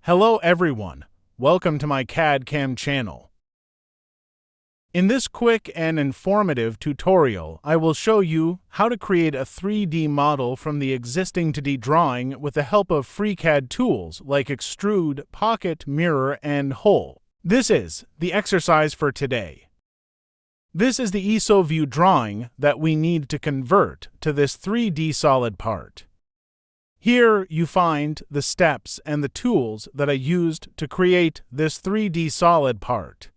Hello everyone, welcome to my CAD/CAM channel. In this quick and informative tutorial, I will show you how to create a 3D model from the existing 2D drawing with the help of FreeCAD tools like Extrude, Pocket, Mirror, and Hole. This is the exercise for today. This is the ESO view drawing that we need to convert to this 3D solid part. Here you find the steps and the tools that I used to create this 3D solid part.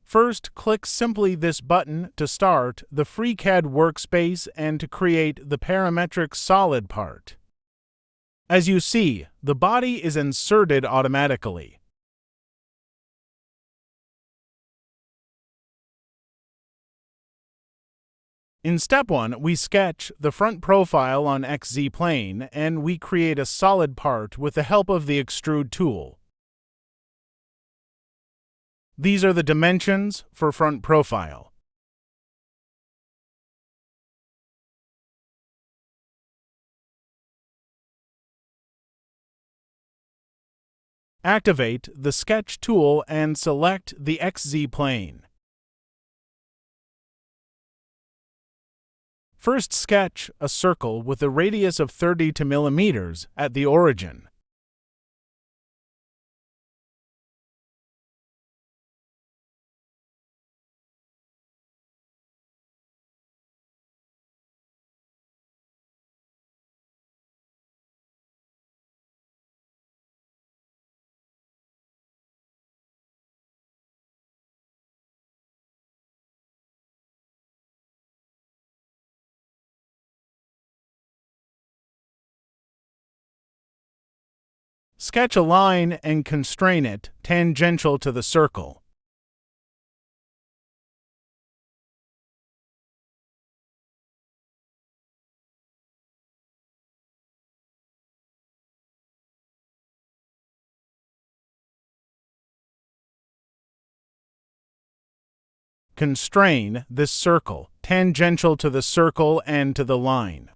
First, click simply this button to start the FreeCAD workspace and to create the parametric solid part. As you see, the body is inserted automatically. In step 1, we sketch the front profile on XZ plane and we create a solid part with the help of the Extrude tool. These are the dimensions for front profile. Activate the Sketch tool and select the XZ plane. First, sketch a circle with a radius of 30 millimeters at the origin. Sketch a line and constrain it tangential to the circle. Constrain this circle tangential to the circle and to the line.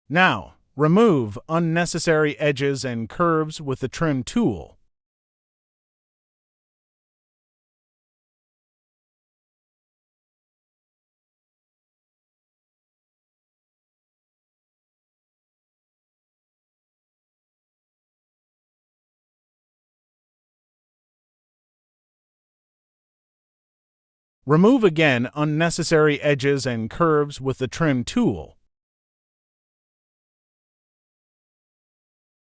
Now, remove unnecessary edges and curves with the Trim tool. Remove again unnecessary edges and curves with the Trim tool.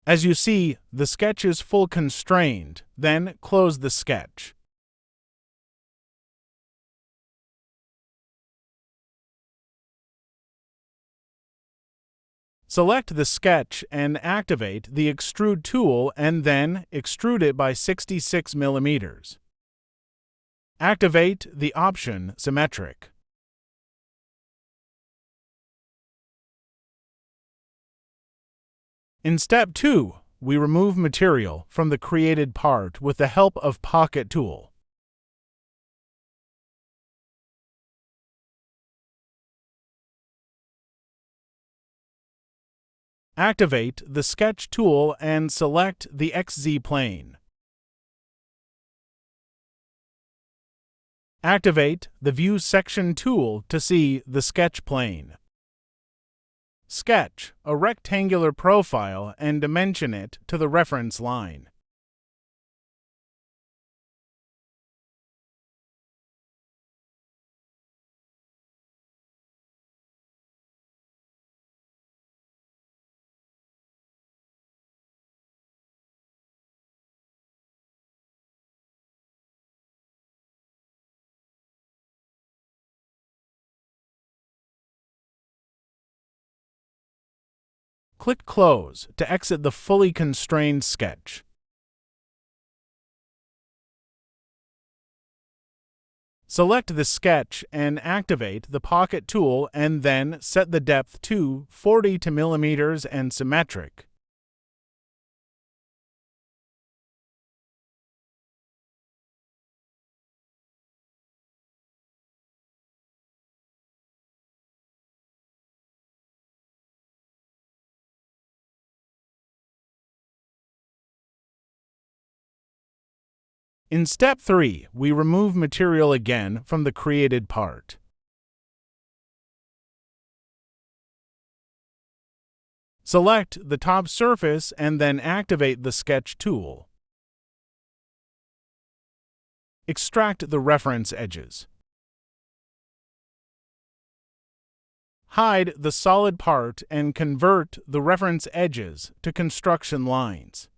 As you see, the sketch is full constrained, then close the sketch. Select the sketch and activate the Extrude tool and then extrude it by 66 millimeters. Activate the option Symmetric. In step 2, we remove material from the created part with the help of Pocket tool. Activate the Sketch tool and select the XZ plane. Activate the View Section tool to see the sketch plane. Sketch a rectangular profile and dimension it to the reference line. Click Close to exit the fully constrained sketch. Select the sketch and activate the Pocket tool and then set the depth to 40 millimeters and symmetric. In step 3, we remove material again from the created part. Select the top surface and then activate the Sketch tool. Extract the reference edges. Hide the solid part and convert the reference edges to construction lines.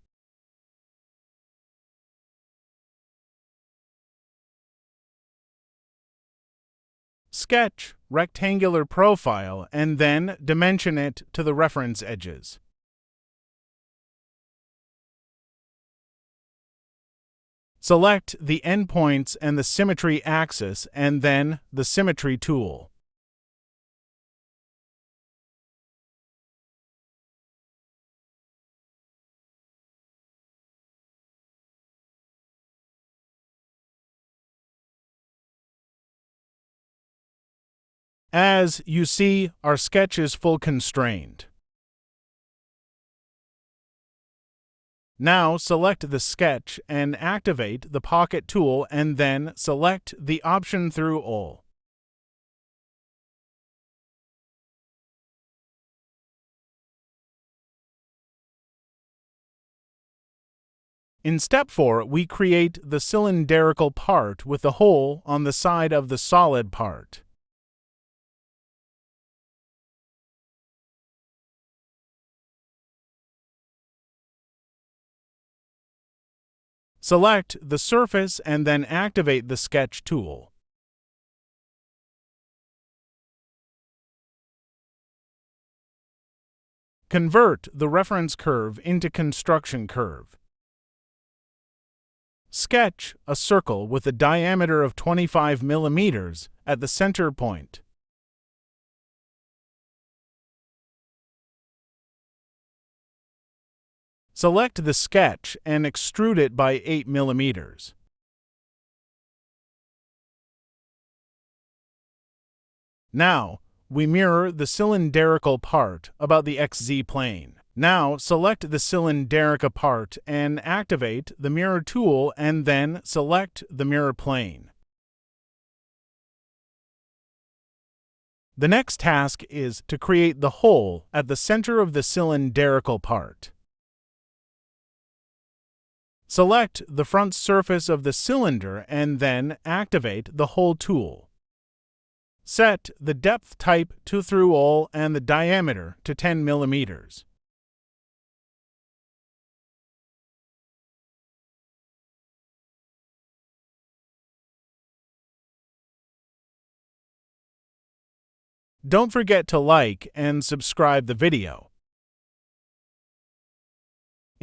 Sketch rectangular profile and then dimension it to the reference edges. Select the endpoints and the symmetry axis and then the symmetry tool. As you see, our sketch is full constrained. Now select the sketch and activate the Pocket tool and then select the option through all. In step 4, we create the cylindrical part with the hole on the side of the solid part. Select the surface and then activate the Sketch tool. Convert the reference curve into construction curve. Sketch a circle with a diameter of 25 mm at the center point. Select the sketch and extrude it by 8 mm. Now, we mirror the cylindrical part about the XZ plane. Now, select the cylindrical part and activate the mirror tool and then select the mirror plane. The next task is to create the hole at the center of the cylindrical part. Select the front surface of the cylinder and then activate the Hole tool. Set the depth type to through all and the diameter to 10 mm. Don't forget to like and subscribe the video.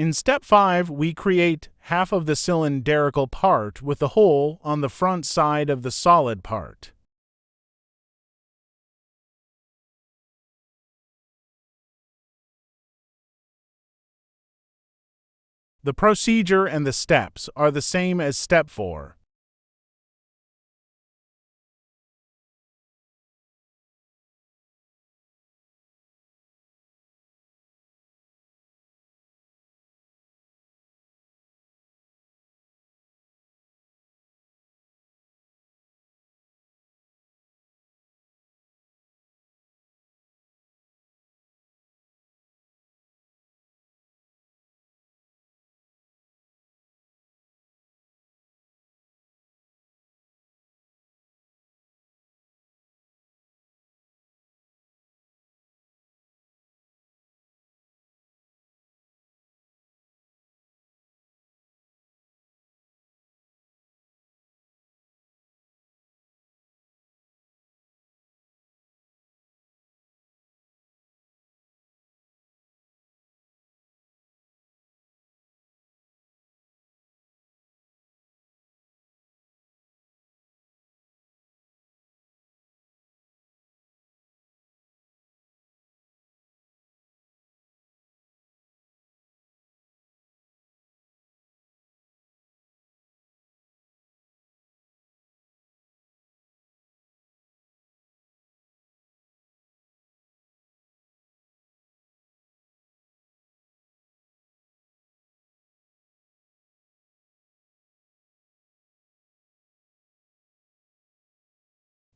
In step 5, we create half of the cylindrical part with the hole on the front side of the solid part. The procedure and the steps are the same as step 4.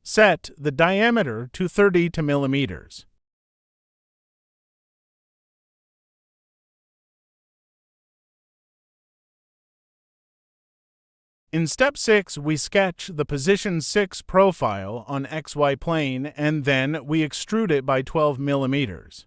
Set the diameter to 30 millimeters. In step 6, we sketch the position 6 profile on XY plane and then we extrude it by 12 millimeters.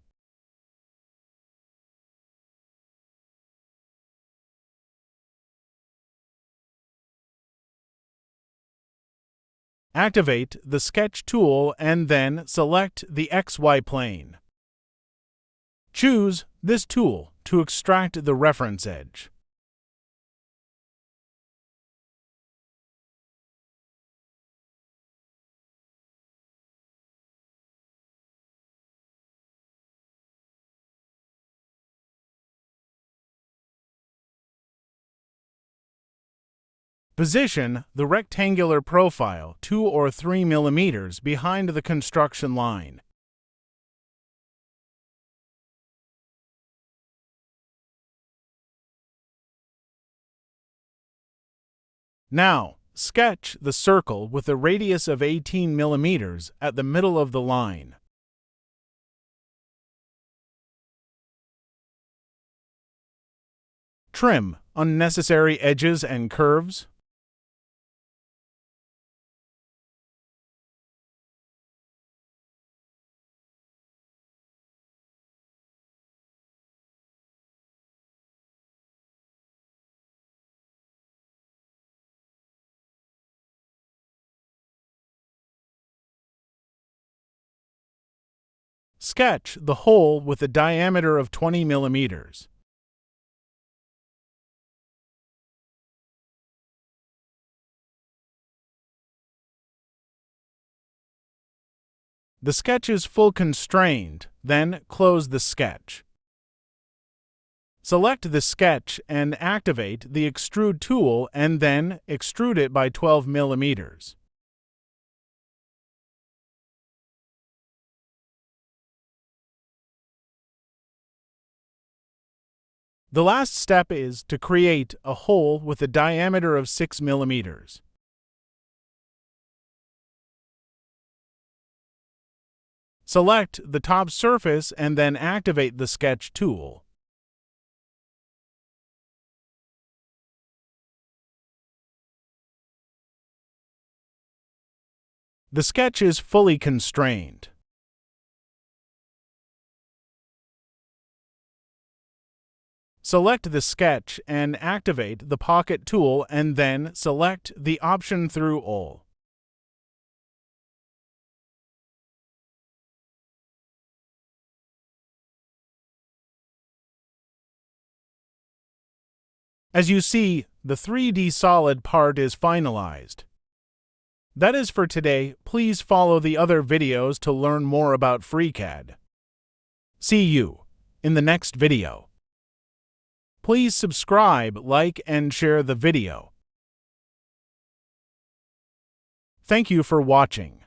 Activate the sketch tool and then select the XY plane. Choose this tool to extract the reference edge. Position the rectangular profile 2 or 3 millimeters behind the construction line. Now, sketch the circle with a radius of 18 millimeters at the middle of the line. Trim unnecessary edges and curves. Sketch the hole with a diameter of 20 millimeters. The sketch is full constrained, then close the sketch. Select the sketch and activate the Extrude tool and then extrude it by 12 millimeters. The last step is to create a hole with a diameter of 6 millimeters. Select the top surface and then activate the sketch tool. The sketch is fully constrained. Select the sketch and activate the pocket tool and then select the option through all. As you see, the 3D solid part is finalized. That is for today. Please follow the other videos to learn more about FreeCAD. See you in the next video. Please subscribe, like, and share the video. Thank you for watching.